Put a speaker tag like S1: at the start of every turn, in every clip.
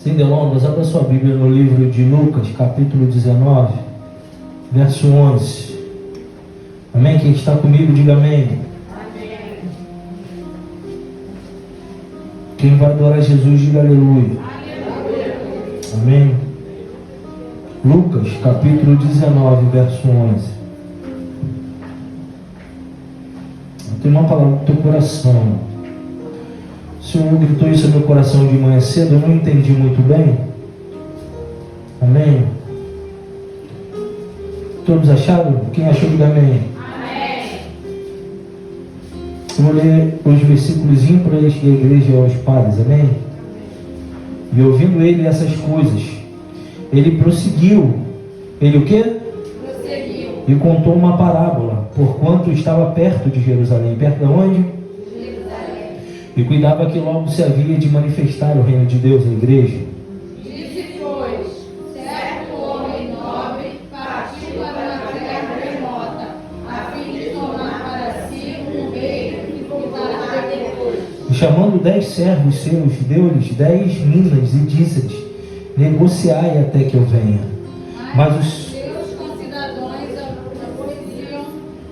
S1: Sem delongas, abra sua Bíblia no livro de Lucas, capítulo 19, verso 11. Amém? Quem está comigo, diga amém.
S2: Amém.
S1: Quem vai adorar Jesus, diga aleluia.
S2: Aleluia.
S1: Amém? Lucas, capítulo 19, verso 11. Eu tenho uma palavra no teu coração. O Senhor gritou isso no meu coração de manhã cedo, eu não entendi muito bem. Amém? Todos acharam? Quem achou, diga amém.
S2: Amém.
S1: Eu vou ler os versículos ímpares da igreja aos pares, amém? E ouvindo ele essas coisas, ele prosseguiu. Ele o quê?
S2: Prosseguiu.
S1: E contou uma parábola, porquanto estava perto de Jerusalém. Perto de onde?
S2: Jerusalém.
S1: E cuidava que logo se havia de manifestar o reino de Deus na igreja.
S2: Disse, pois, certo homem nobre partiu para uma terra remota, a fim de tomar para si um rei que voltará depois.
S1: E chamando 10 servos seus, deu-lhes 10 minas e disse-lhes: negociai até que eu venha. Mas os
S2: seus concidadãos aborreciam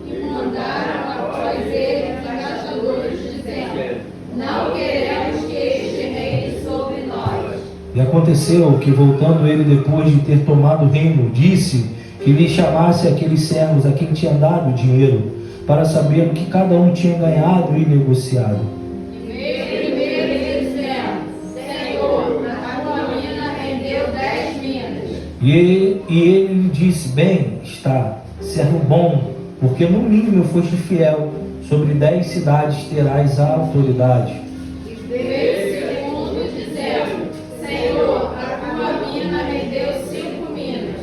S2: e mandaram após ele embaixadores, dizendo: não queremos que este reine sobre nós.
S1: E aconteceu que, voltando ele depois de ter tomado o reino, disse que lhe chamasse aqueles servos a quem tinha dado o dinheiro, para saber o que cada um tinha ganhado e negociado.
S2: E veio primeiro e dizendo: Senhor, a tua mina rendeu 10 minas.
S1: E ele lhe disse: bem está, servo bom, porque no mínimo foste fiel, sobre 10 cidades terás a autoridade.
S2: E veio segundo dizendo: Senhor, a tua mina rendeu 5 minas.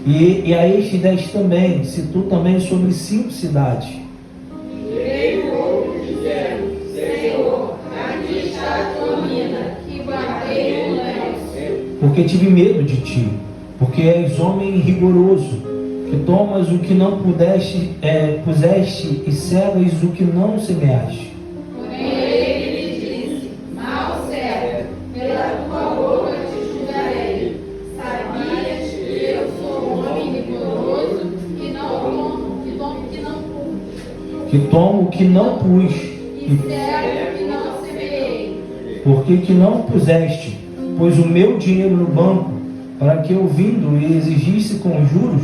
S1: E a este 10 também, se tu também sobre 5 cidades.
S2: E veio outro dizendo: Senhor, aqui está a tua mina, que guardei no lenço.
S1: Porque tive medo de ti, porque és homem rigoroso, que tomas o que não puseste e cegas o que não semeaste.
S2: Porém ele lhe disse: Mal servo, pela tua boca te julgarei. Sabias que eu sou um homem rigoroso,
S1: Que tomo o que não pus,
S2: e servo que não semeei.
S1: porque que não puseste, pois o meu dinheiro no banco, para que eu vindo e exigisse com juros.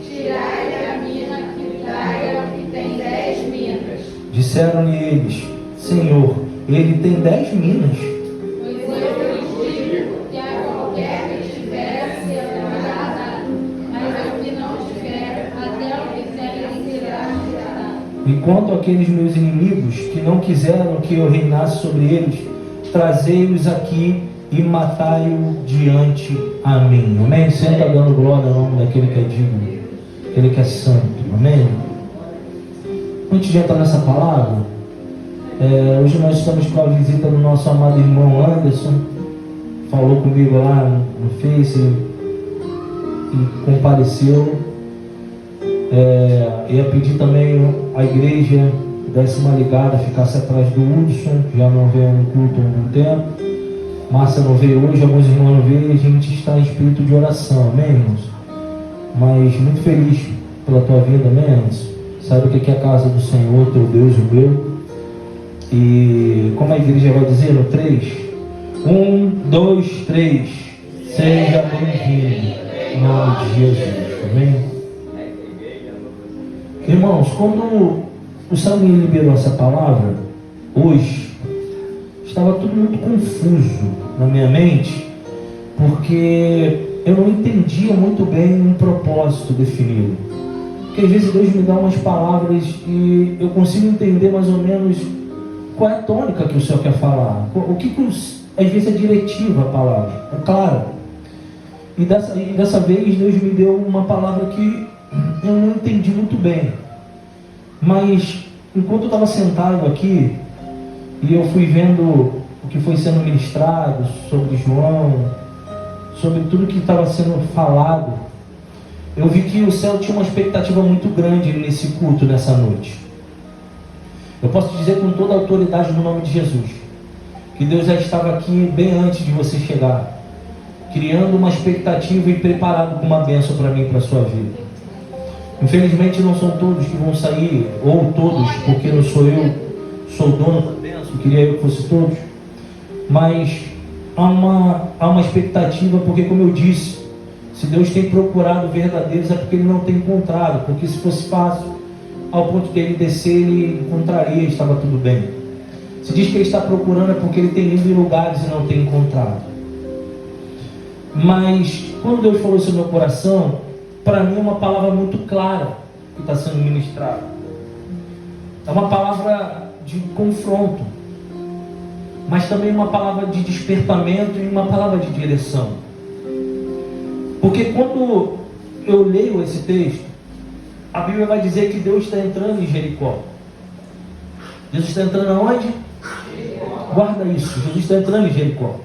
S2: Tirai-lhe a mina que traga, que tem 10 minas.
S1: Disseram-lhe eles: Senhor, ele tem 10 minas.
S2: Pois eu lhes digo que a qualquer que tiver será dado, mas ao que não tiver, até o que tem será tirado.
S1: Enquanto aqueles meus inimigos, que não quiseram que eu reinasse sobre eles, trazei-os aqui e matai-o diante a mim. Amém? Senta dando glória ao nome daquele que é digno, aquele que é santo. Amém? Antes de entrar nessa palavra, hoje nós estamos com a visita do nosso amado irmão Anderson. Falou comigo lá no Face e compareceu. Ia pedir também à igreja que desse uma ligada, ficasse atrás do Hudson, que já não veio no culto há algum tempo. Márcia não veio hoje, alguns irmãos não veio, e a gente está em espírito de oração, amém, irmãos? Mas muito feliz pela tua vida, amém, Anderson? Sabe que aqui é a casa do Senhor, teu Deus, o meu. E como a igreja vai dizer no 3? 1, 2, 3. Seja bem-vindo, em nome de Jesus, amém? Irmãos, quando o Senhor me liberou essa palavra, hoje, estava tudo muito confuso na minha mente, porque eu não entendia muito bem um propósito definido. Porque às vezes Deus me dá umas palavras e eu consigo entender mais ou menos qual é a tônica que o Senhor quer falar, o que às vezes é diretiva a palavra, é clara. E dessa vez Deus me deu uma palavra que eu não entendi muito bem, mas enquanto eu estava sentado aqui e eu fui vendo o que foi sendo ministrado sobre João, sobre tudo que estava sendo falado, eu vi que o céu tinha uma expectativa muito grande nesse culto, nessa noite. Eu posso dizer com toda a autoridade no nome de Jesus, que Deus já estava aqui bem antes de você chegar, criando uma expectativa e preparado com uma bênção para mim e para a sua vida. Infelizmente não são todos que vão sair, ou todos, porque não sou eu, sou o dono da bênção, queria eu que fosse todos, mas há uma expectativa, porque como eu disse, se Deus tem procurado verdadeiros é porque Ele não tem encontrado, porque se fosse fácil, ao ponto de Ele descer, Ele encontraria, estava tudo bem. Se diz que Ele está procurando é porque Ele tem ido em lugares e não tem encontrado. Mas quando Deus falou isso no meu coração, para mim é uma palavra muito clara que está sendo ministrada. É uma palavra de confronto, mas também uma palavra de despertamento e uma palavra de direção. Porque quando eu leio esse texto, a Bíblia vai dizer que Deus está entrando em Jericó. Jesus está entrando aonde? Guarda isso, Jesus está entrando em Jericó.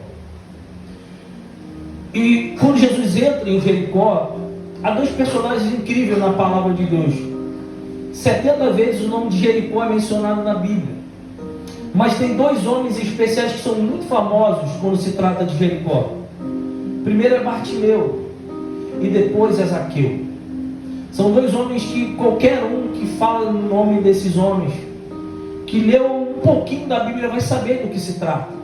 S1: E quando Jesus entra em Jericó, há dois personagens incríveis na palavra de Deus. 70 vezes o nome de Jericó é mencionado na Bíblia. Mas tem dois homens especiais que são muito famosos quando se trata de Jericó. Primeiro é Bartimeu e depois é Zaqueu. São dois homens que qualquer um que fala no nome desses homens, que leu um pouquinho da Bíblia, vai saber do que se trata.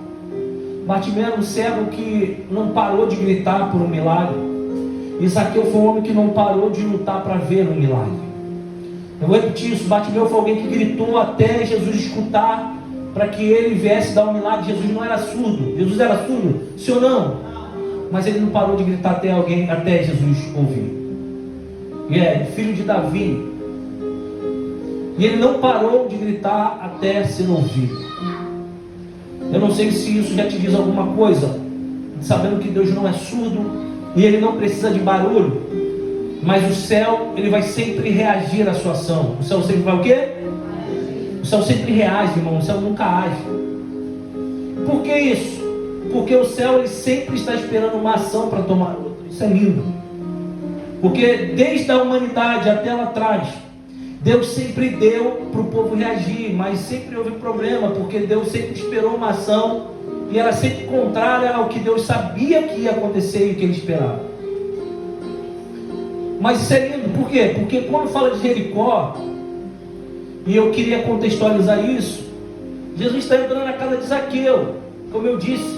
S1: Bartimeu era um cego que não parou de gritar por um milagre. E Zaqueu foi um homem que não parou de lutar para ver um milagre. Eu vou repetir isso. Bartimeu foi alguém que gritou até Jesus escutar, para que ele viesse dar um milagre. Jesus não era surdo. Jesus era surdo? Sim ou não? Mas ele não parou de gritar até Jesus ouvir. E é filho de Davi. E ele não parou de gritar até ser ouvido. Eu não sei se isso já te diz alguma coisa, sabendo que Deus não é surdo e Ele não precisa de barulho, mas o céu, Ele vai sempre reagir à sua ação. O céu sempre vai o quê? O céu sempre reage, irmão. O céu nunca age. Por que isso? Porque o céu, ele sempre está esperando uma ação para tomar outra. Isso é lindo. Porque desde a humanidade até lá atrás, Deus sempre deu para o povo reagir, mas sempre houve problema, porque Deus sempre esperou uma ação e era sempre contrária ao que Deus sabia que ia acontecer e o que Ele esperava. Mas isso é lindo, por quê? Porque quando fala de Jericó, e eu queria contextualizar isso, Jesus está entrando na casa de Zaqueu, como eu disse.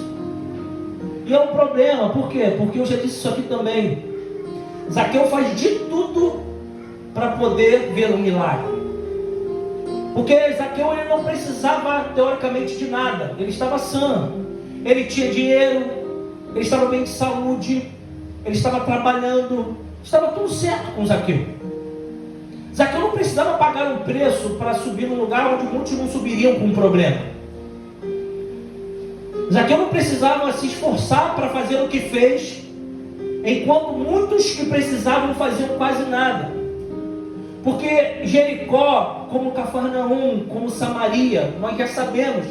S1: E é um problema, por quê? Porque eu já disse isso aqui também. Zaqueu faz de tudo para poder ver um milagre. Porque Zaqueu, ele não precisava teoricamente de nada. Ele estava sã, ele tinha dinheiro, ele estava bem de saúde, ele estava trabalhando, estava tudo certo com Zaqueu. Zaqueu não precisava pagar um preço para subir num lugar onde muitos não subiriam com um problema. Zaqueu não precisava se esforçar para fazer o que fez, enquanto muitos que precisavam faziam quase nada. Porque Jericó, como Cafarnaum, como Samaria, nós já sabemos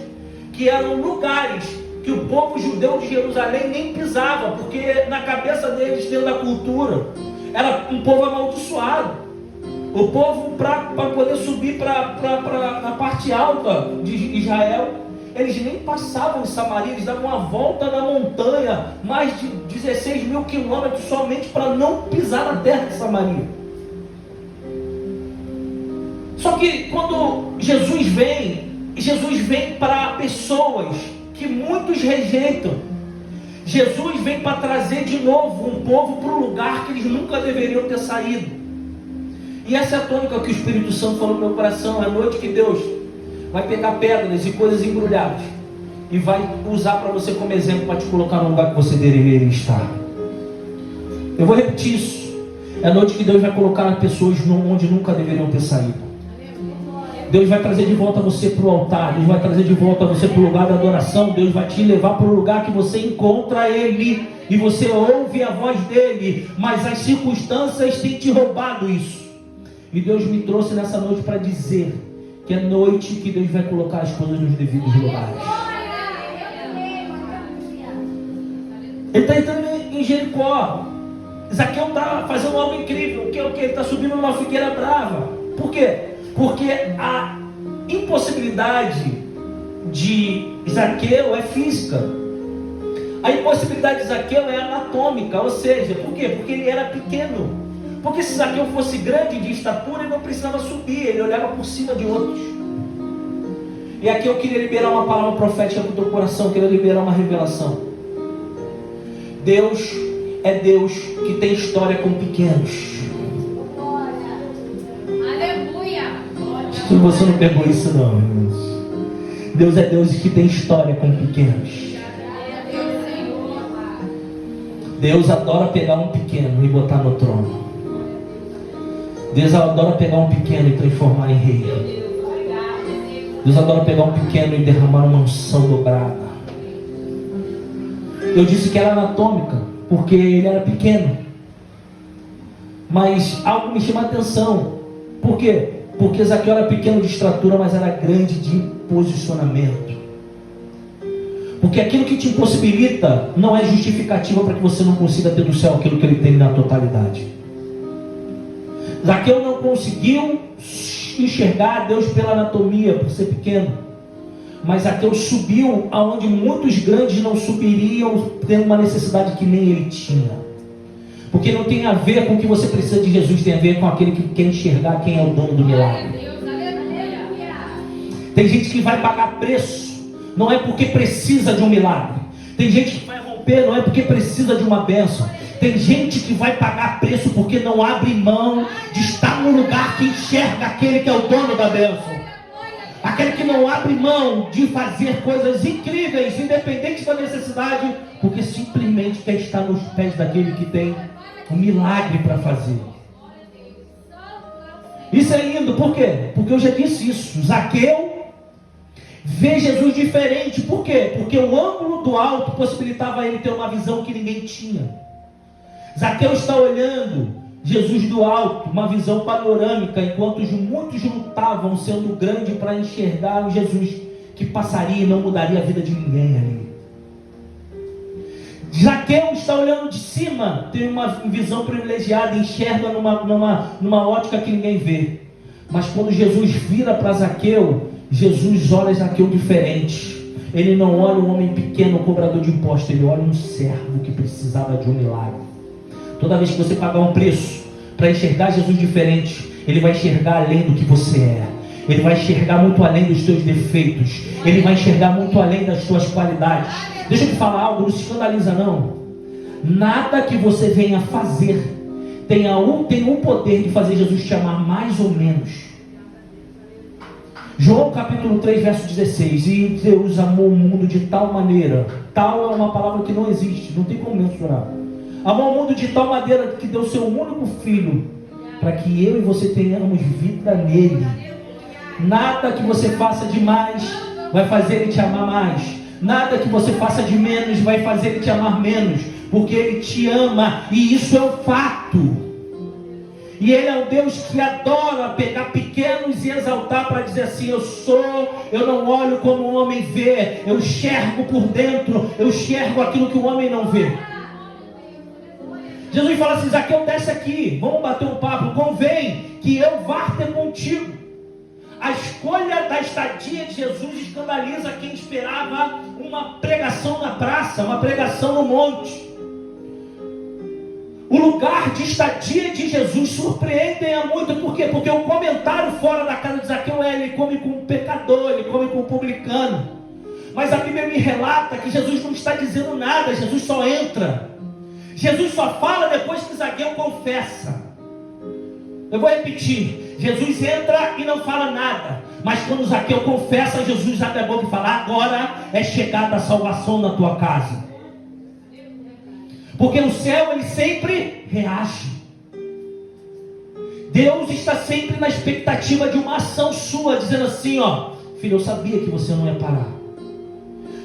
S1: que eram lugares que o povo judeu de Jerusalém nem pisava, porque na cabeça deles, dentro da cultura, era um povo amaldiçoado. O povo, para poder subir para a parte alta de Israel, eles nem passavam em Samaria, eles davam uma volta na montanha, mais de 16 mil quilômetros, somente para não pisar na terra de Samaria. Só que quando Jesus vem para pessoas que muitos rejeitam. Jesus vem para trazer de novo um povo para um lugar que eles nunca deveriam ter saído. E essa é a tônica que o Espírito Santo falou no meu coração. É a noite que Deus vai pegar pedras e coisas embrulhadas e vai usar para você como exemplo, para te colocar no lugar que você deveria estar. Eu vou repetir isso. É a noite que Deus vai colocar as pessoas onde nunca deveriam ter saído. Deus vai trazer de volta você para o altar. Deus vai trazer de volta você para o lugar da adoração. Deus vai te levar para o lugar que você encontra Ele e você ouve a voz dEle, mas as circunstâncias têm te roubado isso. E Deus me trouxe nessa noite para dizer que é noite que Deus vai colocar as coisas nos devidos lugares. Ele está entrando em Jericó. Zaqueu está fazendo algo incrível. Que é o que? Ele está subindo numa figueira brava. Por quê? Porque a impossibilidade de Zaqueu é física. A impossibilidade de Zaqueu é anatômica, ou seja, por quê? Porque ele era pequeno. Porque se Zaqueu fosse grande de estatura, ele não precisava subir, ele olhava por cima de outros. E aqui eu queria liberar uma palavra profética para o teu coração, eu queria liberar uma revelação. Deus é Deus que tem história com pequenos.
S2: Aleluia.
S1: Se você não pegou isso não, irmãos. Deus é Deus que tem história com pequenos. Deus adora pegar um pequeno e botar no trono. Deus adora pegar um pequeno e transformar em rei. Deus adora pegar um pequeno e derramar uma unção dobrada. Eu disse que era anatômica, porque ele era pequeno. Mas algo me chama a atenção. Por quê? Porque Zaqueu era pequeno de estatura, mas era grande de posicionamento. Porque aquilo que te impossibilita não é justificativa para que você não consiga ter do céu aquilo que ele tem na totalidade. Zaqueu não conseguiu enxergar Deus pela anatomia, por ser pequeno. Mas Zaqueu subiu aonde muitos grandes não subiriam, tendo uma necessidade que nem ele tinha. Porque não tem a ver com o que você precisa de Jesus, tem a ver com aquele que quer enxergar quem é o dono do milagre. Tem gente que vai pagar preço, não é porque precisa de um milagre. Tem gente que vai romper, não é porque precisa de uma bênção. Tem gente que vai pagar preço porque não abre mão de estar no lugar que enxerga aquele que é o dono da bênção. Aquele que não abre mão de fazer coisas incríveis, independente da necessidade, porque simplesmente quer estar nos pés daquele que tem um milagre para fazer. Isso é lindo, por quê? Porque eu já disse isso. Zaqueu vê Jesus diferente, por quê? Porque o ângulo do alto possibilitava ele ter uma visão que ninguém tinha. Zaqueu está olhando Jesus do alto, uma visão panorâmica, enquanto muitos lutavam sendo grande para enxergar o Jesus que passaria e não mudaria a vida de ninguém ali. Zaqueu está olhando de cima, tem uma visão privilegiada, enxerga numa ótica que ninguém vê. Mas quando Jesus vira para Zaqueu, Jesus olha Zaqueu diferente. Ele não olha um homem pequeno, cobrador de impostos, ele olha um servo que precisava de um milagre. Toda vez que você pagar um preço para enxergar Jesus diferente, ele vai enxergar além do que você é. Ele vai enxergar muito além dos teus defeitos. Ele vai enxergar muito além das tuas qualidades. Deixa eu te falar algo, não se escandaliza não. Nada que você venha fazer tem um poder de fazer Jesus te amar mais ou menos. João capítulo 3, verso 16. E Deus amou o mundo de tal maneira. Tal é uma palavra que não existe, não tem como mensurar. Amou o mundo de tal maneira que deu seu único filho, para que eu e você tenhamos vida nele. Nada que você faça de mais vai fazer ele te amar mais. Nada que você faça de menos vai fazer ele te amar menos. Porque ele te ama, e isso é um fato. E ele é um Deus que adora pegar pequenos e exaltar para dizer assim: eu não olho como o homem vê, eu enxergo por dentro, eu enxergo aquilo que o homem não vê. Jesus fala assim: Zaqueu, desce aqui, vamos bater um papo, convém que eu vá ter contigo. A escolha da estadia de Jesus escandaliza quem esperava uma pregação na praça, uma pregação no monte. O lugar de estadia de Jesus surpreende a muito. Por quê? Porque o comentário fora da casa de Zaqueu é: ele come com um pecador, ele come com um publicano. Mas a Bíblia me relata que Jesus não está dizendo nada, Jesus só entra. Jesus só fala depois que Zaqueu confessa. Eu vou repetir: Jesus entra e não fala nada. Mas quando Zaqueu confessa, Jesus abre a boca e fala: agora é chegada a salvação na tua casa. Porque o céu, ele sempre reage. Deus está sempre na expectativa de uma ação sua, dizendo assim: ó, filho, eu sabia que você não ia parar.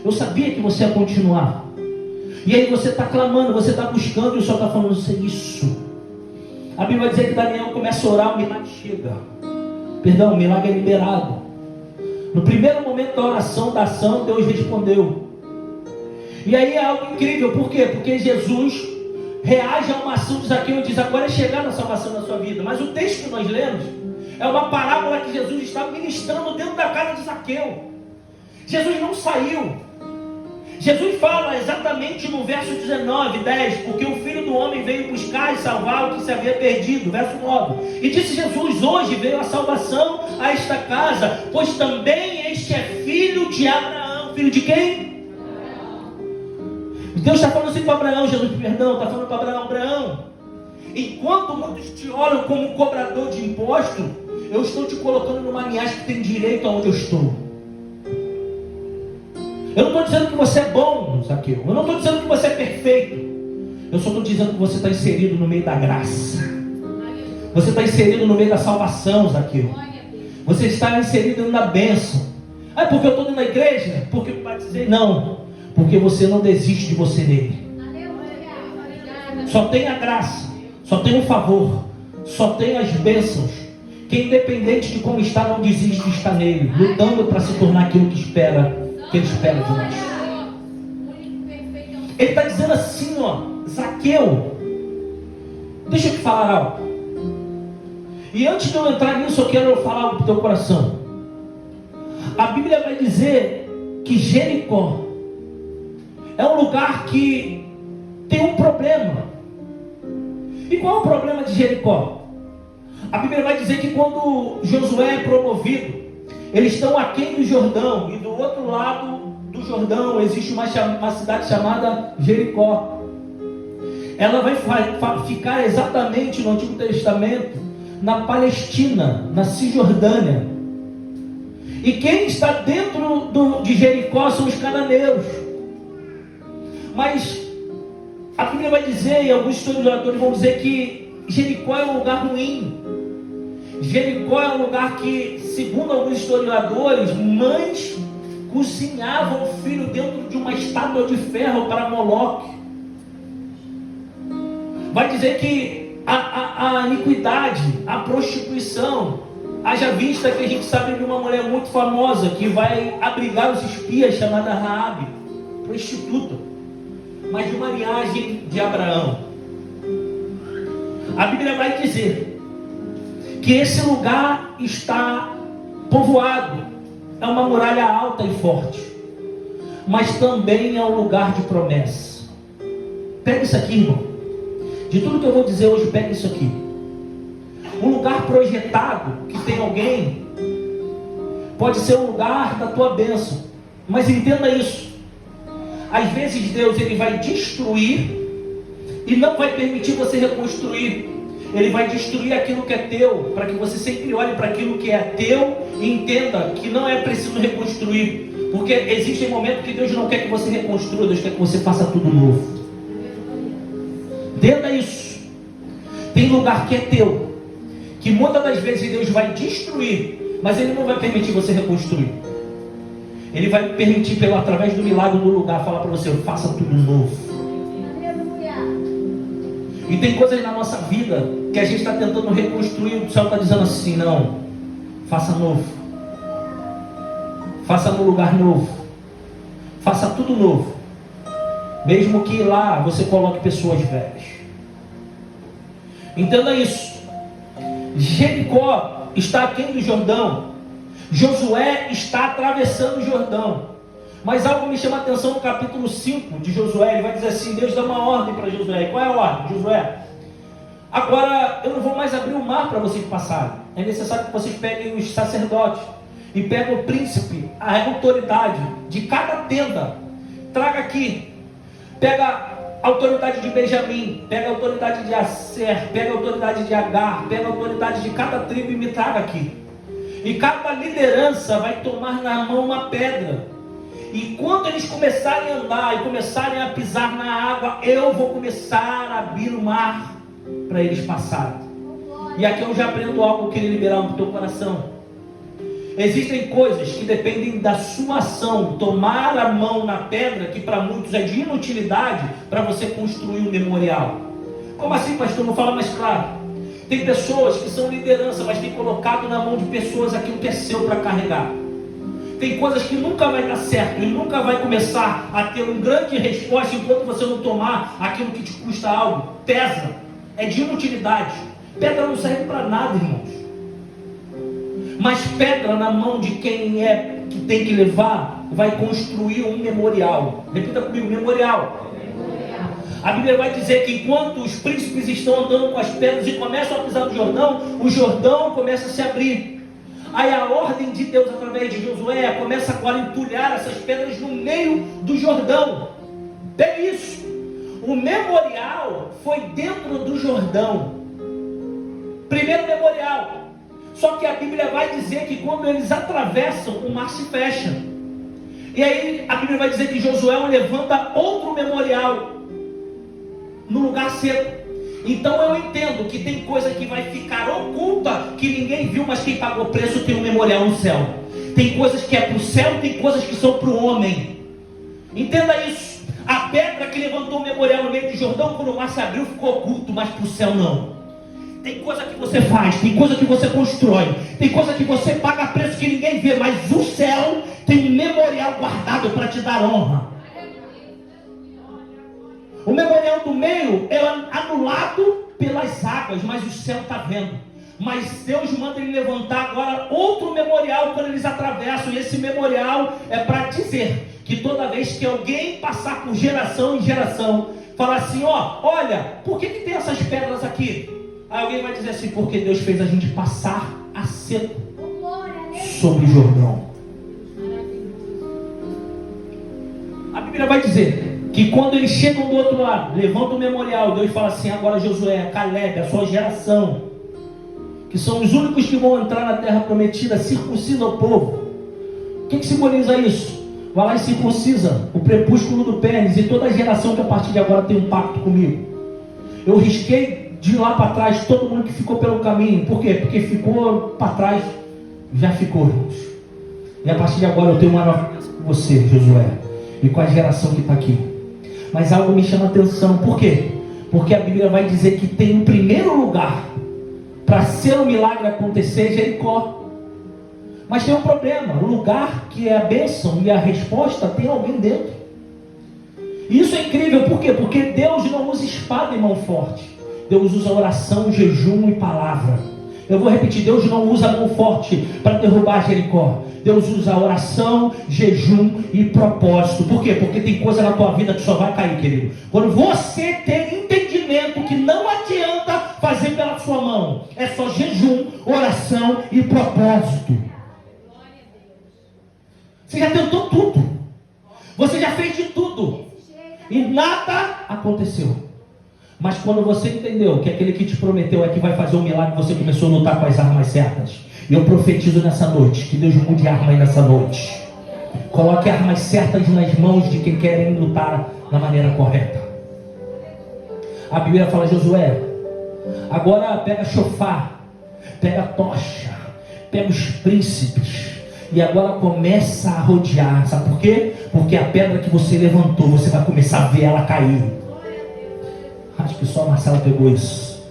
S1: Eu sabia que você ia continuar. E aí você está clamando, você está buscando, e o Senhor está falando assim: isso. A Bíblia vai dizer que Daniel começa a orar, o milagre chega. Perdão, o milagre é liberado. No primeiro momento da oração, da ação, Deus respondeu. E aí é algo incrível, por quê? Porque Jesus reage a uma ação de Zaqueu e diz: agora é chegada a salvação na sua vida. Mas o texto que nós lemos é uma parábola que Jesus está ministrando dentro da casa de Zaqueu. Jesus não saiu. Jesus fala exatamente no verso 19, 10, porque o Filho do Homem veio buscar e salvar o que se havia perdido, verso 9. E disse Jesus: hoje veio a salvação a esta casa, pois também este é filho de Abraão. Filho de quem? Deus está falando assim para Abraão, Jesus, perdão, está falando para Abraão: Abraão, enquanto muitos te olham como um cobrador de imposto, eu estou te colocando numa linhagem que tem direito aonde eu estou. Eu não estou dizendo que você é bom, Zaqueu. Eu não estou dizendo que você é perfeito. Eu só estou dizendo que você está inserido no meio da graça. Você está inserido no meio da salvação, Zaqueu. Você está inserido na bênção. Ah, porque eu estou indo na igreja? Porque vai dizer não. Porque você não desiste de você nele. Só tem a graça. Só tem o favor. Só tem as bênçãos. Que independente de como está, não desiste de estar nele. Lutando para se tornar aquilo que ele espera de nós. Ele está dizendo assim, ó: Zaqueu, deixa eu te falar algo. E antes de eu entrar nisso, eu quero falar algo para o teu coração. A Bíblia vai dizer que Jericó é um lugar que tem um problema. E qual é o problema de Jericó? A Bíblia vai dizer que quando Josué é promovido, eles estão aquém do Jordão, e do outro lado do Jordão existe uma cidade chamada Jericó. Ela vai ficar exatamente no Antigo Testamento, na Palestina, na Cisjordânia. E quem está dentro de Jericó são os cananeus. Mas a Bíblia vai dizer, e alguns historiadores vão dizer, que Jericó é um lugar ruim. Jericó é um lugar que, segundo alguns historiadores, mães cozinhavam o filho dentro de uma estátua de ferro para Moloque. Vai dizer que a iniquidade, a prostituição, haja vista que a gente sabe de uma mulher muito famosa que vai abrigar os espias, chamada Raabe, prostituta, mas de uma linhagem de Abraão. A Bíblia vai dizer que esse lugar está povoado, é uma muralha alta e forte, mas também é um lugar de promessa. Pega isso aqui, irmão. De tudo que eu vou dizer hoje, pega isso aqui. Um lugar projetado, que tem alguém, pode ser um lugar da tua bênção, mas entenda isso. Às vezes Deus ele vai destruir e não vai permitir você reconstruir. Ele vai destruir aquilo que é teu, para que você sempre olhe para aquilo que é teu e entenda que não é preciso reconstruir. Porque existem momentos que Deus não quer que você reconstrua, Deus quer que você faça tudo novo. Entenda isso. Tem lugar que é teu, que muitas das vezes Deus vai destruir, mas Ele não vai permitir você reconstruir. Ele vai permitir, através do milagre do lugar, falar para você: faça tudo novo. E tem coisas na nossa vida que a gente está tentando reconstruir, o céu está dizendo assim: não, faça novo. Faça no lugar novo. Faça tudo novo. Mesmo que lá você coloque pessoas velhas. Entenda isso. Jericó está aquém do Jordão. Josué está atravessando o Jordão. Mas algo me chama a atenção no capítulo 5 de Josué. Ele vai dizer assim: Deus dá uma ordem para Josué. Qual é a ordem, Josué? Agora eu não vou mais abrir o mar para vocês passarem. É necessário que vocês peguem os sacerdotes e peguem o príncipe, a autoridade de cada tenda. Traga aqui. Pega a autoridade de Benjamim, pega a autoridade de Asser, pega a autoridade de Agar, pega a autoridade de cada tribo e me traga aqui. E cada liderança vai tomar na mão uma pedra. E quando eles começarem a andar e começarem a pisar na água, eu vou começar a abrir o mar para eles passarem. E aqui eu já aprendo algo que eu queria liberar no teu coração. Existem coisas que dependem da sua ação. Tomar a mão na pedra, que para muitos é de inutilidade, para você construir um memorial. Como assim, pastor? Não fala mais claro. Tem pessoas que são liderança, mas têm colocado na mão de pessoas aquilo que é seu para carregar. Tem coisas que nunca vai dar certo e nunca vai começar a ter uma grande resposta enquanto você não tomar aquilo que te custa algo. Pesa, é de inutilidade. Pedra não serve para nada, irmãos. Mas pedra na mão de quem é que tem que levar vai construir um memorial. Repita comigo, memorial. A Bíblia vai dizer que enquanto os príncipes estão andando com as pedras e começam a pisar no Jordão, o Jordão começa a se abrir. Aí a ordem de Deus através de Josué começa agora a entulhar essas pedras no meio do Jordão. Pegue isso. O memorial foi dentro do Jordão. Primeiro memorial. Só que a Bíblia vai dizer que quando eles atravessam, o mar se fecha. E aí a Bíblia vai dizer que Josué levanta outro memorial no lugar seco. Então eu entendo que tem coisa que vai ficar oculta, que ninguém viu, mas quem pagou preço tem um memorial no céu. Tem coisas que é para o céu, tem coisas que são para o homem. Entenda isso. A pedra que levantou o memorial no meio do Jordão, quando o mar se abriu, ficou oculto, mas para o céu não. Tem coisa que você faz, tem coisa que você constrói, tem coisa que você paga preço que ninguém vê, mas o céu tem um memorial guardado para te dar honra. O memorial do meio é anulado pelas águas, mas o céu está vendo. Mas Deus manda ele levantar agora outro memorial quando eles atravessam. E esse memorial é para dizer que toda vez que alguém passar por geração em geração, falar assim, olha, por que tem essas pedras aqui? Aí alguém vai dizer assim, porque Deus fez a gente passar a seco sobre o Jordão. A Bíblia vai dizer que quando eles chegam do outro lado, levanta o memorial, Deus fala assim, agora Josué, Caleb, a sua geração, que são os únicos que vão entrar na terra prometida, circuncida o povo. O que simboliza isso? Vai lá e circuncisa o prepúsculo do pênis, e toda a geração que a partir de agora tem um pacto comigo. Eu risquei de lá para trás todo mundo que ficou pelo caminho. Por quê? Porque ficou para trás, já ficou, irmãos. E a partir de agora eu tenho uma nova aliança com você, Josué, e com a geração que está aqui. Mas algo me chama a atenção. Por quê? Porque a Bíblia vai dizer que tem um primeiro lugar para ser o milagre acontecer, Jericó. Mas tem um problema. O lugar que é a bênção e a resposta tem alguém dentro. E isso é incrível. Por quê? Porque Deus não usa espada e mão forte. Deus usa oração, jejum e palavra. Eu vou repetir, Deus não usa a mão forte para derrubar Jericó. Deus usa oração, jejum e propósito. Por quê? Porque tem coisa na tua vida que só vai cair, querido. Quando você tem entendimento que não adianta fazer pela sua mão, é só jejum, oração e propósito. Você já tentou tudo. Você já fez de tudo. E nada aconteceu. Mas quando você entendeu que aquele que te prometeu é que vai fazer um milagre, você começou a lutar com as armas certas. E eu profetizo nessa noite, que Deus mude a arma aí nessa noite. Coloque armas certas nas mãos de quem querem lutar da maneira correta. A Bíblia fala, Josué, agora pega chofar, pega tocha, pega os príncipes, e agora começa a rodear. Sabe por quê? Porque a pedra que você levantou, você vai começar a ver ela cair. Acho que só a Marcela pegou isso.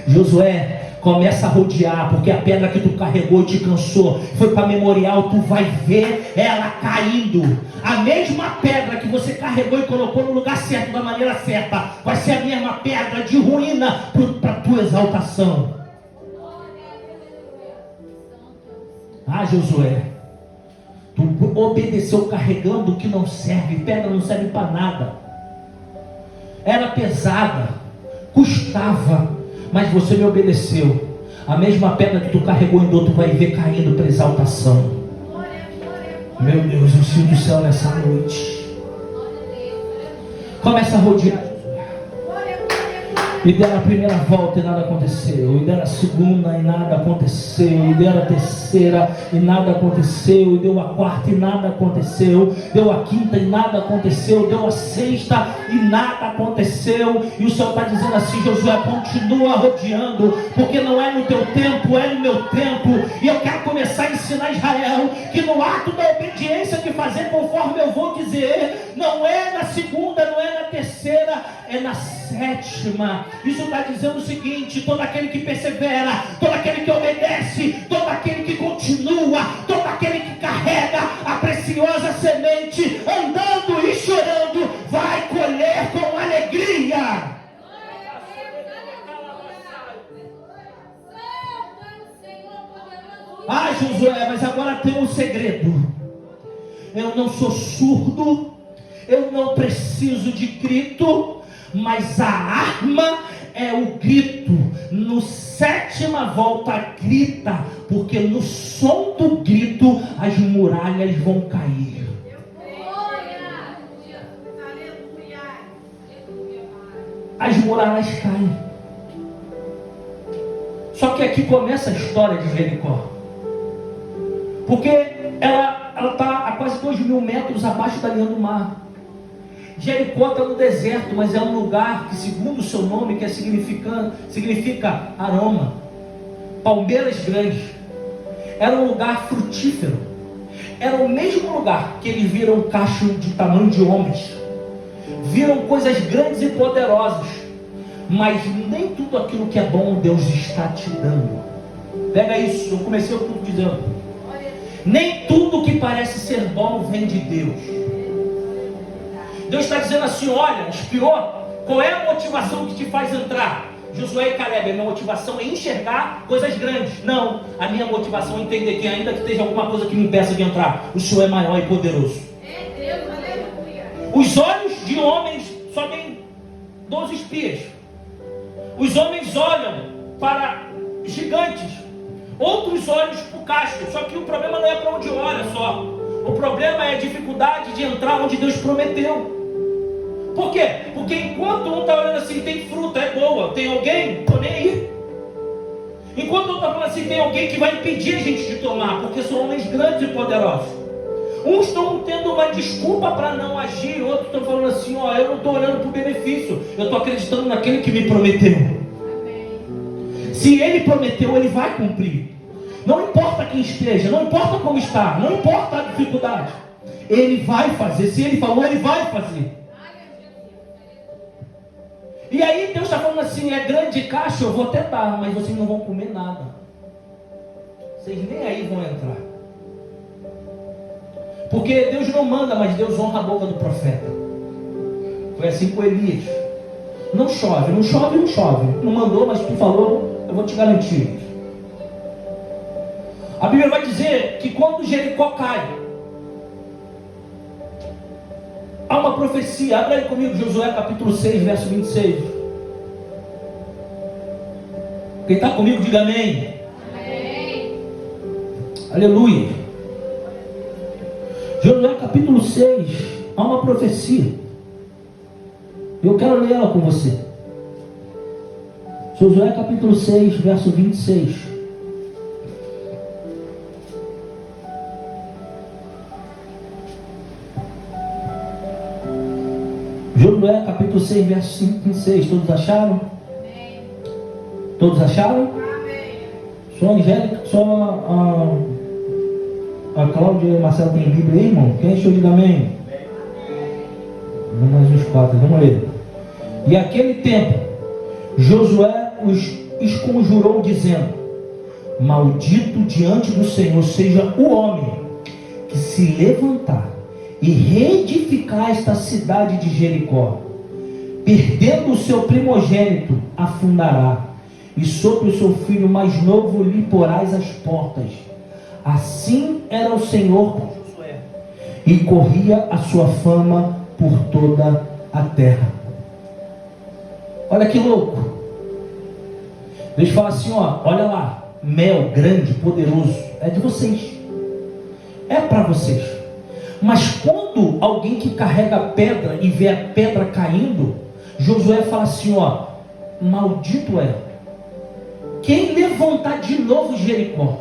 S1: Josué, começa a rodear, porque a pedra que tu carregou te cansou, foi para memorial, tu vai ver ela caindo. A mesma pedra que você carregou e colocou no lugar certo, da maneira certa, vai ser a mesma pedra de ruína para tua exaltação. Ah, Josué, tu obedeceu carregando o que não serve. Pedra não serve para nada. Era pesada, custava, mas você me obedeceu. A mesma pedra que tu carregou em dor, tu vai ver caindo para exaltação. Meu Deus, eu sinto o céu nessa noite. Começa a rodear. E deram a primeira volta e nada aconteceu. E deram a segunda e nada aconteceu. E deram a terceira e nada aconteceu. E deu a quarta e nada aconteceu. Deu a quinta e nada aconteceu. Deu a sexta e nada aconteceu. E o Senhor está dizendo assim, Josué, continua rodeando, porque não é no teu tempo, é no meu tempo. E eu quero começar a ensinar Israel que no ato da obediência de fazer conforme eu vou dizer, não é na segunda, não é na terceira, é na sétima. Isso está dizendo o seguinte: todo aquele que persevera, todo aquele que obedece, todo aquele que continua, todo aquele que carrega a preciosa semente, andando e chorando, vai colher com alegria. Ah, Josué, mas agora tem um segredo. eu não sou surdo, eu não preciso de grito, mas a arma é o grito. No sétima volta grita, porque no som do grito as muralhas vão cair. As muralhas caem. Só que aqui começa a história de Jericó, porque ela está a quase 2.000 metros abaixo da linha do mar. Jericó está no deserto, mas é um lugar que, segundo o seu nome, que significa aroma, palmeiras grandes. Era um lugar frutífero. Era o mesmo lugar que eles viram cacho de tamanho de homens, viram coisas grandes e poderosas, mas nem tudo aquilo que é bom Deus está te dando. Pega isso, eu comecei tudo dizendo, nem tudo que parece ser bom vem de Deus. Deus está dizendo assim: olha, espiou, qual é a motivação que te faz entrar? Josué e Caleb, a minha motivação é enxergar coisas grandes. Não, a minha motivação é entender que ainda que esteja alguma coisa que me impeça de entrar, o Senhor é maior e poderoso. Os olhos de homens só têm 12 espias. Os homens olham para gigantes, outros olhos para o cacho. Só que o problema não é para onde olha só, o problema é a dificuldade de entrar onde Deus prometeu. Por quê? Porque enquanto um está olhando assim, tem fruta, é boa, tem alguém, estou nem aí. Enquanto um está falando assim, tem alguém que vai impedir a gente de tomar, porque são homens grandes e poderosos. Uns estão tendo uma desculpa para não agir, outros estão falando assim: ó, eu não estou olhando para o benefício, eu estou acreditando naquele que me prometeu. Amém. Se ele prometeu, ele vai cumprir. Não importa quem esteja, não importa como está, não importa a dificuldade, ele vai fazer. Se ele falou, ele vai fazer. E aí Deus está falando assim: é grande caixa, eu vou até dar, mas vocês não vão comer nada. Vocês nem aí vão entrar. Porque Deus não manda, mas Deus honra a boca do profeta. Foi assim com Elias. Não chove, não chove, não chove. Não mandou, mas tu falou, eu vou te garantir. A Bíblia vai dizer que quando Jericó cai, há uma profecia. Abre aí comigo, Josué capítulo 6, verso 26. Quem está comigo, diga amém. Amém. Aleluia. Josué capítulo 6, há uma profecia. Eu quero ler ela com você. Josué capítulo 6, verso 26. Josué capítulo 6, verso 5 e 6. Todos acharam? Amém. Todos acharam? Amém. Só a Angélica, só a Cláudia e a Marcela tem Bíblia aí, irmão? Quem achou, diga amém. Mais uns 4, vamos ler. E aquele tempo Josué os esconjurou, dizendo: maldito diante do Senhor seja o homem que se levantar e reedificar esta cidade de Jericó. Perdendo o seu primogênito, afundará, e sobre o seu filho mais novo lhe porás as portas. Assim era o Senhor com Josué, e corria a sua fama por toda a terra. Olha que louco. Deus fala assim: ó, olha lá, mel grande, poderoso, é de vocês, é para vocês. Mas quando alguém que carrega a pedra e vê a pedra caindo, Josué fala assim: ó, maldito é quem levantar de novo Jericó.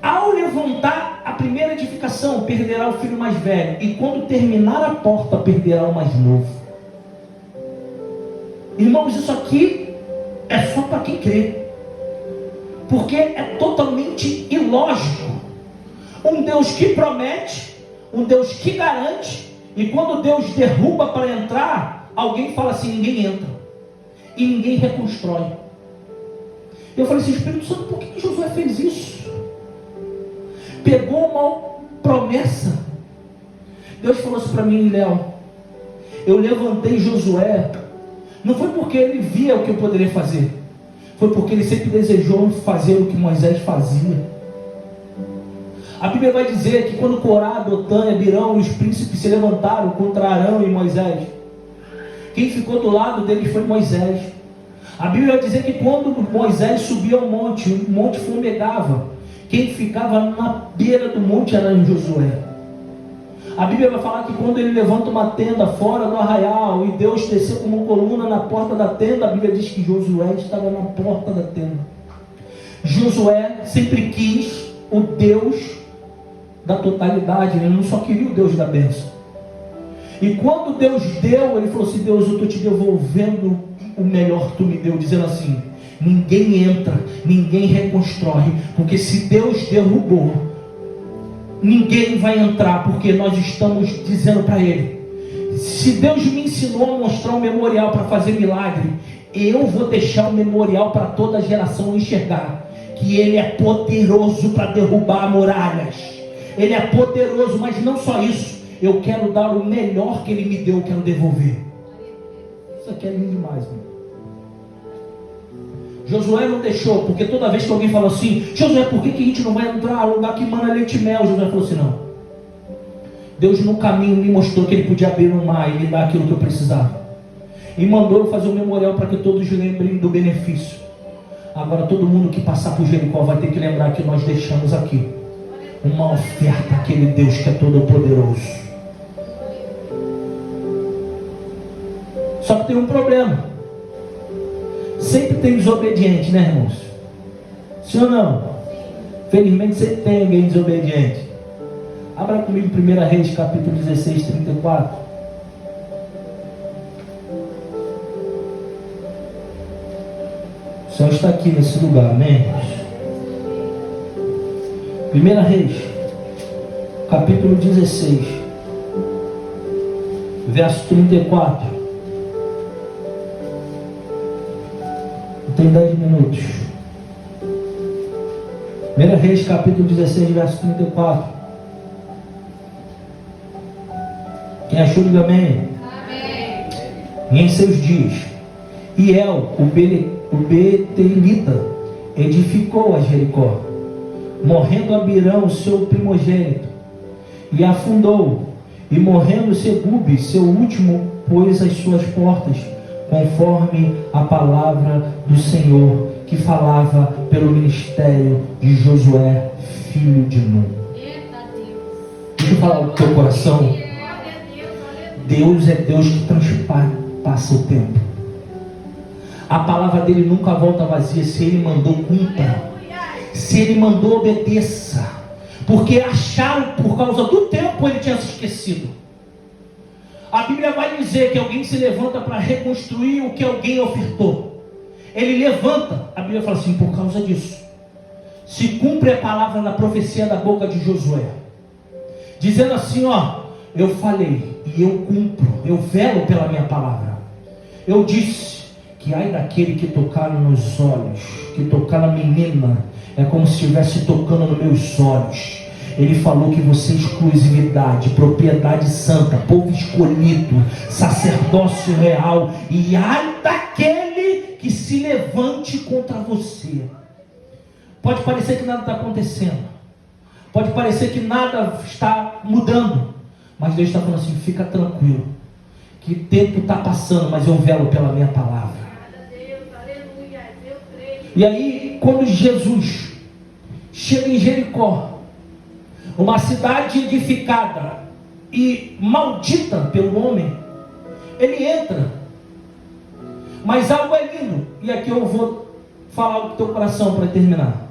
S1: Ao levantar a primeira edificação, perderá o filho mais velho, e quando terminar a porta, perderá o mais novo. Irmãos, isso aqui é só para quem crê, porque é totalmente ilógico. Um Deus que promete, um Deus que garante, e quando Deus derruba para entrar, alguém fala assim: ninguém entra, e ninguém reconstrói. Eu falei assim: Espírito Santo, por que Josué fez isso? Pegou uma promessa. Deus falou assim para mim: Léo, eu levantei Josué, não foi porque ele via o que eu poderia fazer, foi porque ele sempre desejou fazer o que Moisés fazia. A Bíblia vai dizer que quando Corá, Dotã, Abirão e os príncipes se levantaram contra Arão e Moisés, quem ficou do lado deles foi Moisés. A Bíblia vai dizer que quando Moisés subia ao monte, o monte fumegava. Quem ficava na beira do monte era Josué. A Bíblia vai falar que quando ele levanta uma tenda fora do arraial e Deus desceu como coluna na porta da tenda, a Bíblia diz que Josué estava na porta da tenda. Josué sempre quis o Deus da totalidade, ele não só queria o Deus da bênção. E quando Deus deu, ele falou assim: Deus, eu estou te devolvendo o melhor que tu me deu, dizendo assim: ninguém entra, ninguém reconstrói, porque se Deus derrubou, ninguém vai entrar, porque nós estamos dizendo para ele: se Deus me ensinou a mostrar um memorial para fazer milagre, eu vou deixar o memorial para toda a geração enxergar que ele é poderoso para derrubar muralhas. Ele é poderoso, mas não só isso, eu quero dar o melhor que ele me deu, eu quero devolver. Isso aqui é lindo demais, mano. Josué não deixou, porque toda vez que alguém fala assim: Josué, por que a gente não vai entrar no lugar que mana leite e mel? Josué falou assim: não. Deus no caminho me mostrou que ele podia abrir um mar e me dar aquilo que eu precisava. E mandou eu fazer um memorial para que todos lembrem do benefício. Agora todo mundo que passar por Jericó vai ter que lembrar que nós deixamos aqui uma oferta àquele Deus que é todo poderoso. Só que tem um problema. Sempre tem desobediente, né, irmãos? Sim ou não? Felizmente sempre tem alguém desobediente. Abra comigo 1 Reis, capítulo 16, 34. O Senhor está aqui nesse lugar, amém? 1 Reis, capítulo 16, verso 34. Tem 10 minutos. 1 Reis, capítulo 16, verso 34. Quem achou, diga amém.
S2: Amém.
S1: E em seus dias, Hiel, o Betelita, edificou a Jericó, morrendo Abirão, seu primogênito, e afundou, e morrendo Segube, seu último, pôs as suas portas, conforme a palavra do Senhor, que falava pelo ministério de Josué, filho de Nun. Deixa eu falar no teu coração. Deus é Deus que transpassa o tempo. A palavra dele nunca volta vazia. Se ele mandou, cumpra. Se ele mandou, obedeça. Porque acharam por causa do tempo ele tinha se esquecido. A Bíblia vai dizer que alguém se levanta para reconstruir o que alguém ofertou. Ele levanta, a Bíblia fala assim: por causa disso se cumpre a palavra da profecia da boca de Josué, dizendo assim: ó, eu falei e eu cumpro, eu velo pela minha palavra. Eu disse que ai daquele que tocar nos olhos, que tocar na menina, é como se estivesse tocando nos meus olhos. Ele falou que você é exclusividade, propriedade santa, povo escolhido, sacerdócio real. E ai daquele que se levante contra você. Pode parecer que nada está acontecendo, pode parecer que nada está mudando, mas Deus está falando assim: fica tranquilo, que tempo está passando, mas eu velo pela minha palavra. E aí, quando Jesus chega em Jericó, uma cidade edificada e maldita pelo homem, ele entra. Mas algo é lindo, e aqui eu vou falar do teu coração para terminar.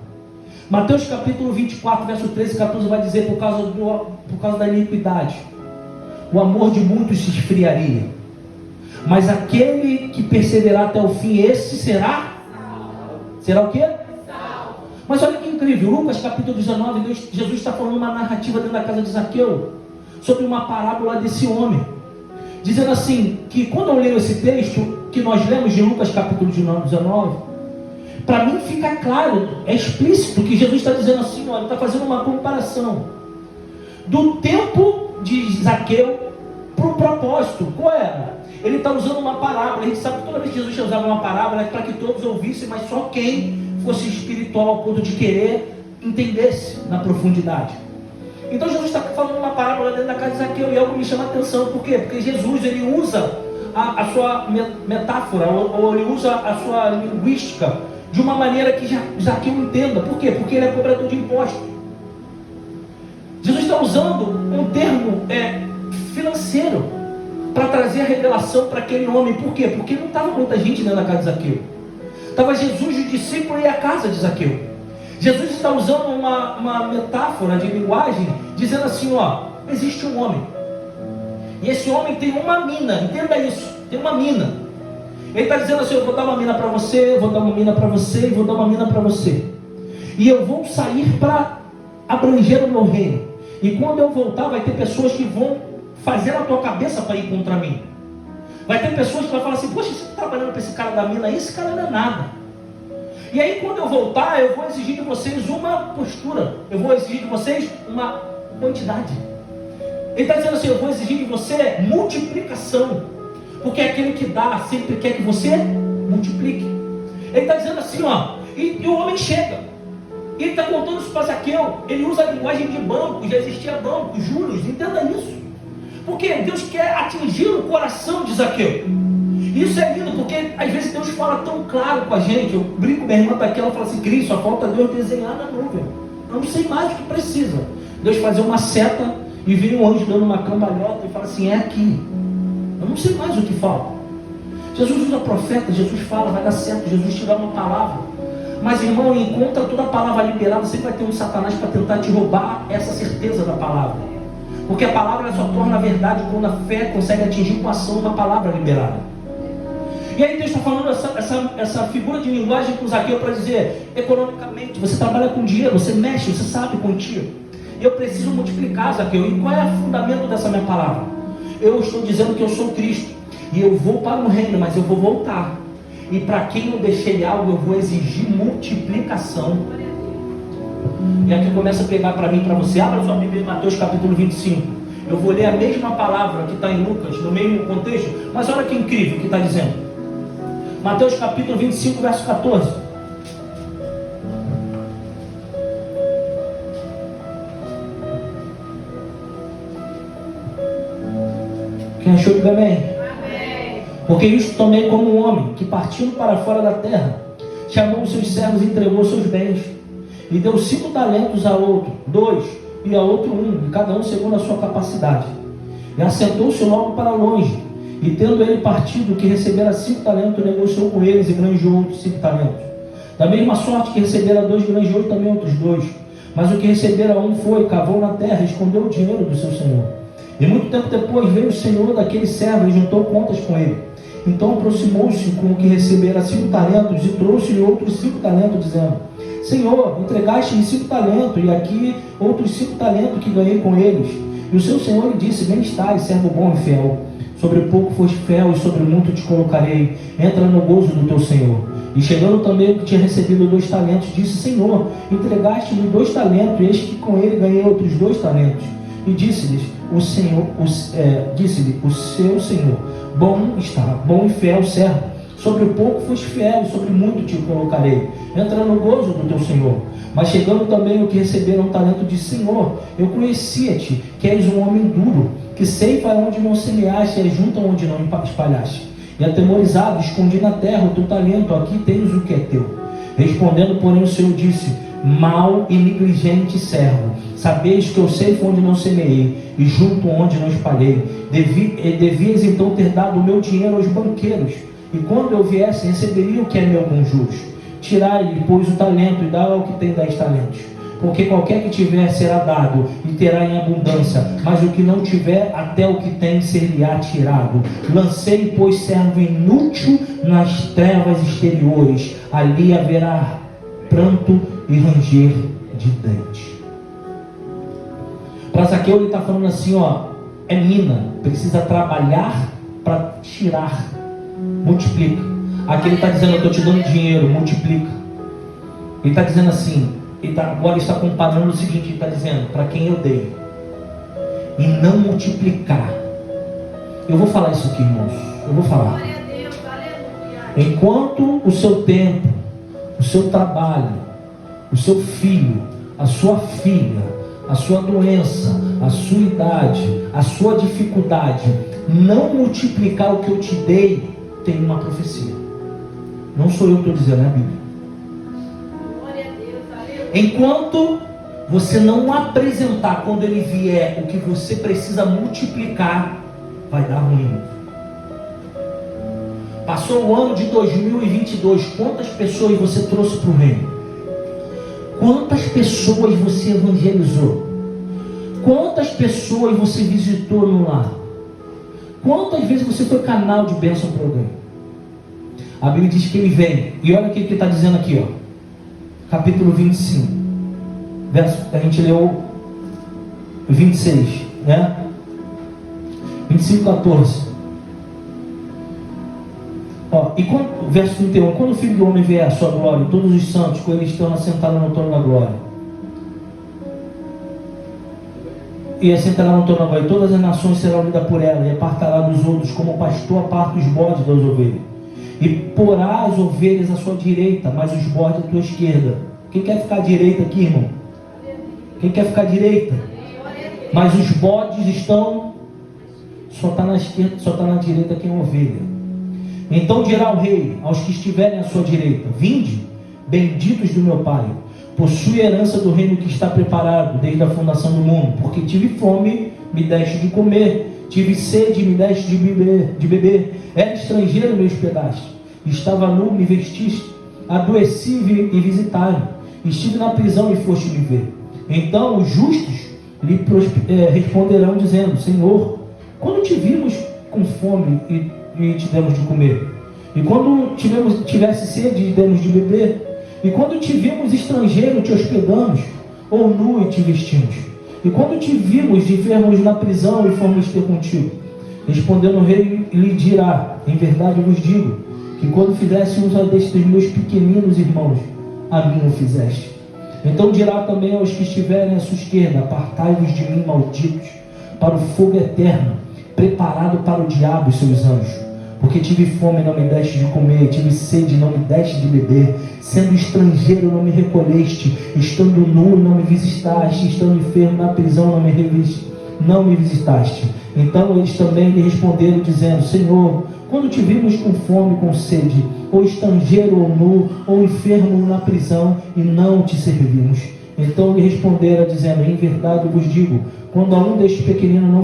S1: Mateus capítulo 24, verso 13 e 14 vai dizer: por causa da iniquidade, o amor de muitos se esfriaria, mas aquele que perseverar até o fim, esse será o quê? Mas olha que incrível, Lucas capítulo 19, Jesus está falando uma narrativa dentro da casa de Zaqueu, sobre uma parábola desse homem, dizendo assim, que quando eu leio esse texto, que nós lemos de Lucas capítulo 19, para mim fica claro, é explícito, que Jesus está dizendo assim, olha, está fazendo uma comparação, do tempo de Zaqueu, para o propósito, qual era? Ele está usando uma parábola, a gente sabe que toda vez que Jesus usava uma parábola, é para que todos ouvissem, mas só quem fosse espiritual ao ponto de querer entendesse na profundidade. Então Jesus está falando uma parábola dentro da casa de Zaqueu, e algo me chama a atenção. Por quê? Porque Jesus, ele usa a sua metáfora, ou ele usa a sua linguística de uma maneira que Zaqueu entenda. Por quê? Porque ele é cobrador de impostos. Jesus está usando um termo financeiro para trazer a revelação para aquele homem. Por quê? Porque não estava muita gente dentro da casa de Zaqueu. Estava Jesus, o discípulo e a casa de Zaqueu. Jesus está usando uma metáfora de linguagem, dizendo assim, ó, existe um homem. E esse homem tem uma mina, entenda isso, tem uma mina. Ele está dizendo assim, eu vou dar uma mina para você, eu vou dar uma mina para você, eu vou dar uma mina para você. E eu vou sair para abranger o meu reino. E quando eu voltar, vai ter pessoas que vão fazer a tua cabeça para ir contra mim. Vai ter pessoas que vão falar assim, poxa, você está trabalhando para esse cara da mina aí, esse cara não é nada. E aí quando eu voltar, eu vou exigir de vocês uma postura. Eu vou exigir de vocês uma quantidade. Ele está dizendo assim, eu vou exigir de você multiplicação. Porque aquele que dá sempre quer que você multiplique. Ele está dizendo assim, ó, e o homem chega. Ele está contando isso para Zaqueu. Ele usa a linguagem de banco, já existia banco, juros, entenda isso. Porque Deus quer atingir o coração de Zaqueu. Isso é lindo, porque às vezes Deus fala tão claro com a gente. Eu brinco, minha irmã está aqui, ela fala assim, Cris, só falta Deus desenhar na nuvem. Eu não sei mais o que precisa. Deus fazer uma seta e vir um anjo dando uma cambalhota e fala assim, é aqui. Eu não sei mais o que falta. Jesus usa profeta, Jesus fala, vai dar certo, Jesus te dá uma palavra. Mas irmão, encontra toda a palavra liberada, sempre vai ter um Satanás para tentar te roubar essa certeza da palavra. Porque a palavra só torna a verdade quando a fé consegue atingir com a ação uma palavra liberada. E aí Deus está falando essa figura de linguagem com Zaqueu para dizer, economicamente, você trabalha com dinheiro, você mexe, você sabe quantia. Eu preciso multiplicar, Zaqueu. E qual é o fundamento dessa minha palavra? Eu estou dizendo que eu sou Cristo. E eu vou para o reino, mas eu vou voltar. E para quem eu deixei algo, eu vou exigir multiplicação. E aqui começa a pegar para mim, para você. Abra sua Bíblia em Mateus capítulo 25. Eu vou ler a mesma palavra que está em Lucas, no mesmo contexto. Mas olha que incrível que está dizendo. Mateus capítulo 25, verso 14. Quem achou, diga amém. Amém. Porque isto tomei como um homem que, partindo para fora da terra, chamou os seus servos e entregou os seus bens. E deu 5 talentos a outro, 2, e a outro 1, e cada um segundo a sua capacidade. E assentou-se logo para longe. E tendo ele partido, o que recebera 5 talentos, negociou com eles e granjeou outros 5 talentos. Da mesma sorte que recebera 2, granjeou também outros 2. Mas o que recebera 1 foi, cavou na terra e escondeu o dinheiro do seu senhor. E muito tempo depois veio o senhor daquele servo e juntou contas com ele. Então aproximou-se com o que recebera 5 talentos e trouxe-lhe outros 5 talentos, dizendo, Senhor, entregaste-me 5 talentos, e aqui outros 5 talentos que ganhei com eles. E o seu senhor lhe disse, bem estás, servo bom e fiel. Sobre pouco foste fiel, e sobre muito te colocarei. Entra no gozo do teu senhor. E chegando também o que tinha recebido 2 talentos, disse, Senhor, entregaste-me 2 talentos, e eis que com ele ganhei outros 2 talentos. E disse-lhe o seu senhor, bom está, bom e fiel servo, sobre o pouco foste fiel, e sobre muito te colocarei. Entra no gozo do teu senhor. Mas chegando também o que receberam um talento, disse, Senhor, eu conhecia-te, que és um homem duro, que ceifa onde não semeaste, e junta onde não espalhaste. E atemorizado, escondi na terra o teu talento, aqui tens o que é teu. Respondendo, porém, o Senhor disse, mau e negligente servo, sabeis que eu ceifo onde não semeei, e junto onde não espalhei. Devias então ter dado o meu dinheiro aos banqueiros, e quando eu viesse, receberia o que é meu com juros. Tirai-lhe, pois, o talento, e dá ao que tem 10 talentos. Porque qualquer que tiver será dado, e terá em abundância, mas o que não tiver, até o que tem ser-lhe-á tirado. Lancei, pois, servo inútil nas trevas exteriores, ali haverá pranto e ranger de dente. Para Zaqueu ele está falando assim, ó, é mina, precisa trabalhar para tirar, multiplica. Aqui ele está dizendo, eu estou te dando dinheiro, multiplica. Ele está dizendo assim, agora ele está comparando o seguinte, ele está dizendo, para quem eu dei, e não multiplicar. Eu vou falar isso aqui, irmãos, eu vou falar. Enquanto o seu tempo, o seu trabalho, o seu filho, a sua filha, a sua doença, a sua idade, a sua dificuldade não multiplicar o que eu te dei, tem uma profecia. Não sou eu que estou dizendo, é a Bíblia.
S2: Glória a Deus, aleluia.
S1: Enquanto você não apresentar quando ele vier o que você precisa multiplicar, vai dar ruim. Passou o ano de 2022, quantas pessoas você trouxe para o reino? Quantas pessoas você evangelizou? Quantas pessoas você visitou no lar? Quantas vezes você foi canal de bênção para alguém? A Bíblia diz que ele vem. E olha o que ele está dizendo aqui, ó. Capítulo 25. Verso que a gente leu 26, né? 25:14. Ó, e quando, verso 31, quando o Filho do Homem vier a sua glória, todos os santos com ele estão assentados no trono da glória. E assentará no trono da glória, e todas as nações serão unidas por ela, e apartará dos outros, como o pastor aparta os bodes das ovelhas. E porá as ovelhas à sua direita, mas os bodes à tua esquerda. Quem quer ficar à direita aqui, irmão? Quem quer ficar à direita? Mas os bodes estão, só está na esquerda, só está na direita quem é ovelha. Então dirá o rei aos que estiverem à sua direita: vinde, benditos do meu Pai, possui a herança do reino que está preparado desde a fundação do mundo. Porque tive fome, me deste de comer, tive sede, me deste de beber, era estrangeiro, me hospedaste, estava nu, me vestiste, adoeci e visitaste, estive na prisão e foste me ver. Então os justos lhe responderão dizendo: Senhor, quando te vimos com fome e te demos de comer? E quando tivesse sede, demos de beber? E quando te vimos estrangeiro, te hospedamos, ou nu e te vestimos? E quando te vimos enfermos na prisão e fomos ter contigo? Respondendo o rei, lhe dirá: em verdade eu vos digo, que quando fizeste uso destes meus pequeninos irmãos, a mim o fizeste. Então dirá também aos que estiverem à sua esquerda: apartai-vos de mim, malditos, para o fogo eterno, preparado para o diabo e seus anjos. Porque tive fome, não me deste de comer, tive sede, não me deste de beber, sendo estrangeiro, não me recolheste, estando nu, não me visitaste, estando enfermo na prisão, não me visitaste. Então eles também lhe responderam, dizendo: Senhor, quando te vimos com fome, com sede, ou estrangeiro, ou nu, ou enfermo na prisão, e não te servimos? Então lhe responderam, dizendo: em verdade eu vos digo, quando a um destes pequeninos não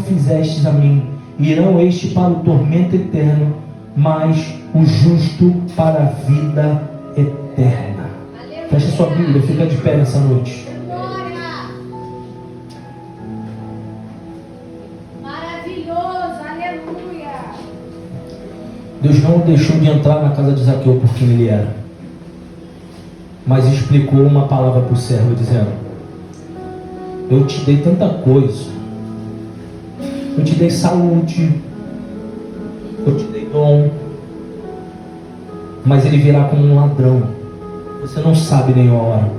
S1: fizestes a mim. Irão estes para o tormento eterno, mas o justo para a vida eterna. Fecha sua Bíblia, fica de pé nessa noite.
S2: Maravilhoso, aleluia.
S1: Deus não deixou de entrar na casa de Zaqueu por quem ele era, mas explicou uma palavra para o servo, dizendo: eu te dei tanta coisa, eu te dei saúde, eu te dei dom, mas ele virá como um ladrão. Você não sabe nem a hora.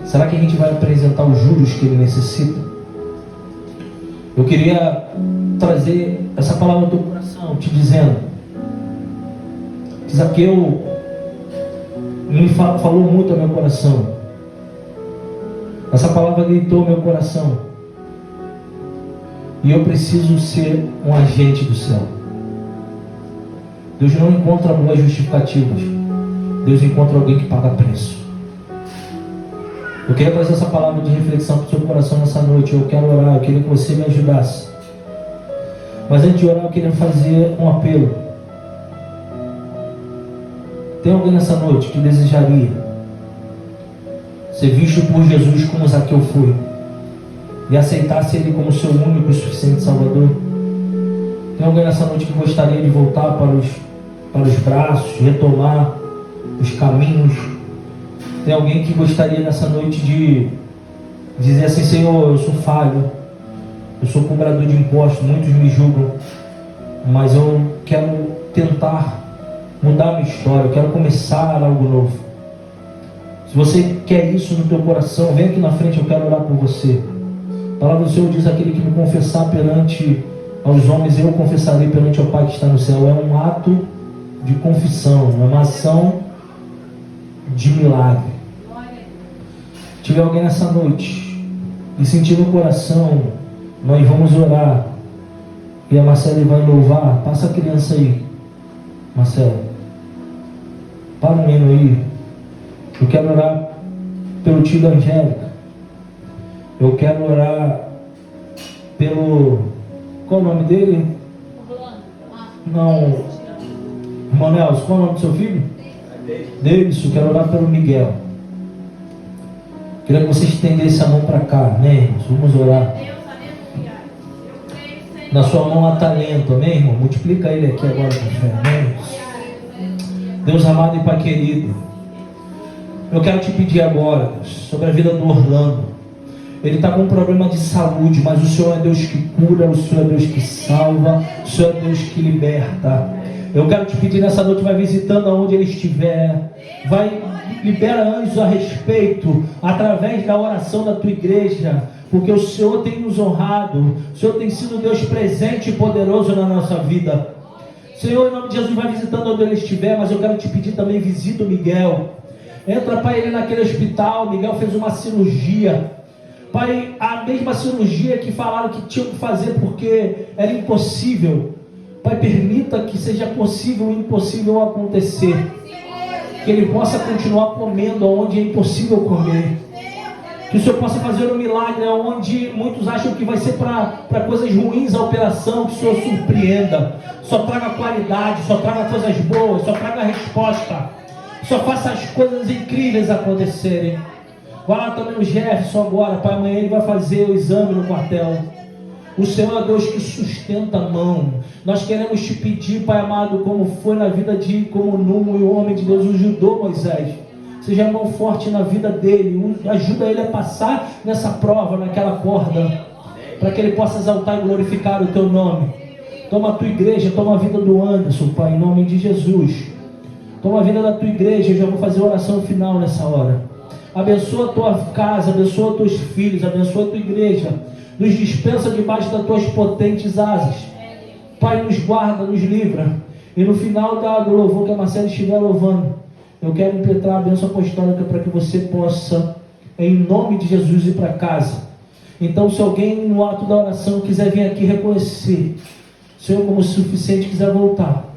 S1: Será que a gente vai apresentar os juros que ele necessita? Eu queria trazer essa palavra do coração, te dizendo que Zaqueu me falou muito ao meu coração. Essa palavra gritou ao meu coração. E eu preciso ser um agente do céu. Deus não encontra boas justificativas. Deus encontra alguém que paga preço. Eu queria trazer essa palavra de reflexão para o seu coração nessa noite. Eu quero orar, eu queria que você me ajudasse. Mas antes de orar, eu queria fazer um apelo. Tem alguém nessa noite que desejaria ser visto por Jesus como Zaqueu foi, e aceitasse Ele como seu único e suficiente Salvador? Tem alguém nessa noite que gostaria de voltar para os braços, retomar os caminhos? Tem alguém que gostaria nessa noite de dizer assim: Senhor, eu sou falho, eu sou cobrador de impostos, muitos me julgam, mas eu quero tentar mudar a minha história, eu quero começar algo novo. Se você quer isso no teu coração, vem aqui na frente, eu quero orar por você. A palavra do Senhor diz: aquele que me confessar perante aos homens, eu confessarei perante o Pai que está no céu. É um ato de confissão, é uma ação de milagre. tiver alguém nessa noite e sentir no coração, nós vamos orar. E a Marcela vai louvar. Passa a criança aí, Marcela. Para o menino aí. Eu quero orar pelo tio da Angélica. Eu quero orar pelo... Qual é o nome dele? Não. Irmão Nelson, qual é o nome do seu filho? Davidson. Quero orar pelo Miguel. Queria que você estendesse a mão para cá, amém, irmãos? Vamos orar. Na sua mão há talento, amém, irmão? Multiplica ele aqui agora com fé, amém? Deus amado e Pai querido, eu quero te pedir agora, Deus, sobre a vida do Orlando. Ele está com um problema de saúde, mas o Senhor é Deus que cura, o Senhor é Deus que salva, o Senhor é Deus que liberta. Eu quero te pedir nessa noite, vai visitando aonde ele estiver, vai, libera anjos a respeito, através da oração da tua igreja, porque o Senhor tem nos honrado, o Senhor tem sido Deus presente e poderoso na nossa vida. Senhor, em nome de Jesus, vai visitando onde ele estiver, mas eu quero te pedir também, visita o Miguel. Entra, Pai, ele naquele hospital. Miguel fez uma cirurgia, Pai, a mesma cirurgia que falaram que tinham que fazer porque era impossível. Pai, permita que seja possível o impossível acontecer, que ele possa continuar comendo onde é impossível comer, que o Senhor possa fazer um milagre onde muitos acham que vai ser para coisas ruins a operação, que o Senhor surpreenda, só traga qualidade, só traga coisas boas, só traga resposta, só faça as coisas incríveis acontecerem. Vai lá também o Jefferson agora, Pai, amanhã ele vai fazer o exame no quartel. O Senhor é Deus que sustenta a mão. Nós queremos te pedir, Pai amado, como foi na vida de como Nuno e o homem de Deus ajudou Moisés. Seja a mão forte na vida dele, ajuda ele a passar nessa prova, naquela corda, para que ele possa exaltar e glorificar o teu nome. Toma a tua igreja, toma a vida do Anderson, Pai, em nome de Jesus. Toma a vida da tua igreja. Eu já vou fazer a oração final nessa hora. Abençoa a tua casa, abençoa os teus filhos, abençoa a tua igreja. Nos dispensa debaixo das tuas potentes asas. Pai, nos guarda, nos livra. E no final do louvor que a Marcela estiver louvando, eu quero impetrar a bênção apostólica para que você possa, em nome de Jesus, ir para casa. Então, se alguém no ato da oração quiser vir aqui reconhecer Senhor como suficiente, quiser voltar,